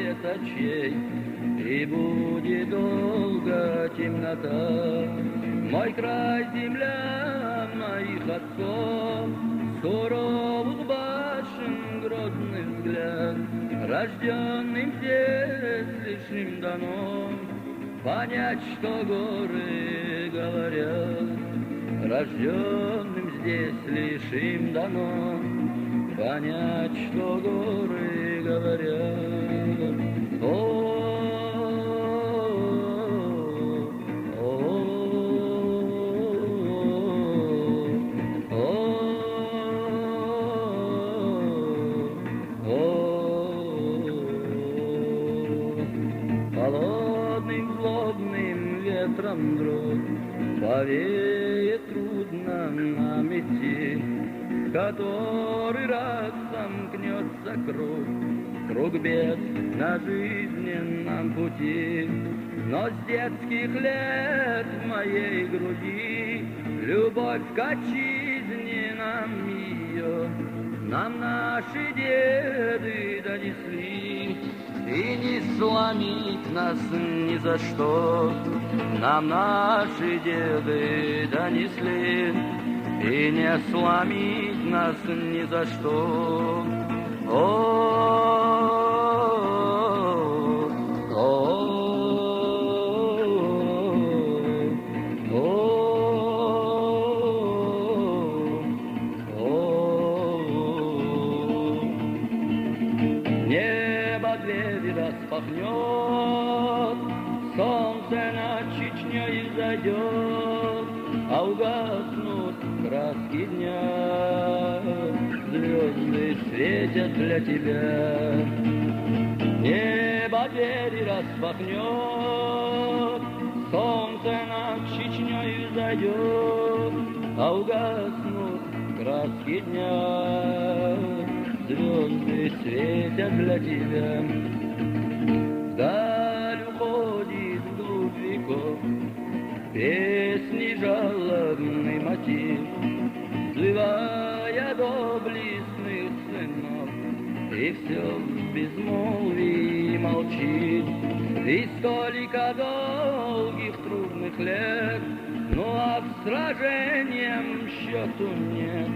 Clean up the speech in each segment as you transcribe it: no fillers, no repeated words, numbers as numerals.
свет очей, и будет долго темнота. Мой край, земля моих отцов, суровых башен грозный взгляд, рожденным здесь лишь им дано понять, что горы говорят. Рожденным здесь лишь им дано понять, что горы говорят. Холодным злобным ветром вдруг повеет трудно нам идти, который раз сомкнется круг бед на жизненном пути. Но с детских лет в моей груди любовь к отчизне нам наши деды донесли. И не сломить нас ни за что нам наши деды донесли. И не сломить нас ни за что. Небо двери распахнет, солнце над Чечней зайдет, а угаснут краски дня, звезды светят для тебя. Небо двери распахнет, солнце над Чечней зайдет, а угаснут краски дня, звезды светят для тебя. Вдаль уходит вглубь веков песни жалобный мотив, взывая доблестных сынов, и все в безмолвии молчит. И столько долгих трудных лет, ну а к сражениям счету нет.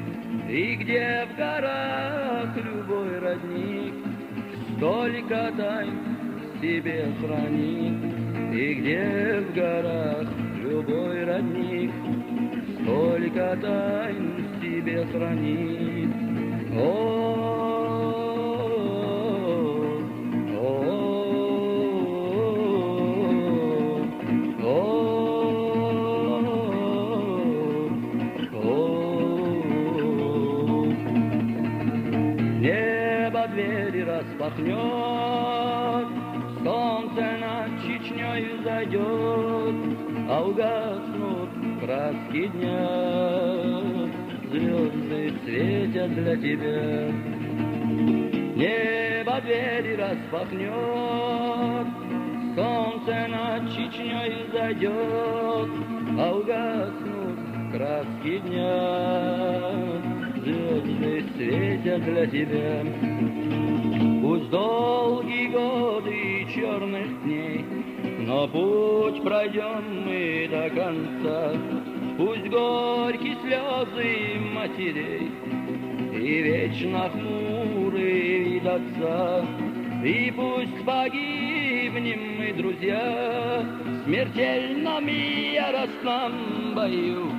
И где в горах любой родник столько тайн в себе хранит. И где в горах любой родник столько тайн в себе хранит. Небо двери распахнет, солнце над Чечней зайдет, а угаснут краски дня, звезды светят для тебя. Небо двери распахнет, солнце над Чечней зайдет, а угаснут краски дня, звезды светят для тебя. Пусть долгие годы черных дней, но путь пройдем мы до конца. Пусть горькие слезы матерей и вечно хмурый вид отца, и пусть погибнем мы, друзья, в смертельном и яростном бою.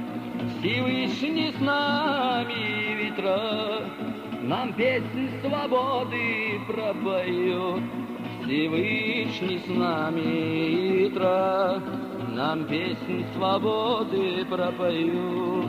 Всевышний с нами ветра нам песнь свободы пропоет. Всевышний с нами ветра нам песнь свободы пропоют.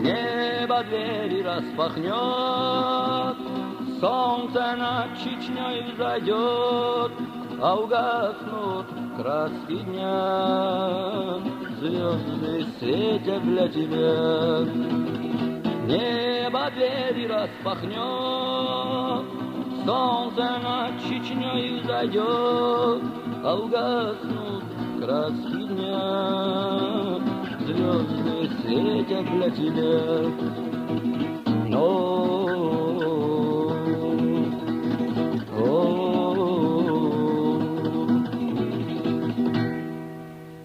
Небо двери распахнет, солнце над Чечней взойдет, а угаснут краски дня, звезды светят для тебя. Небо двери распахнет, Солнце над Чечней взойдет, а угаснут краски дня. Звезды светят для тебя,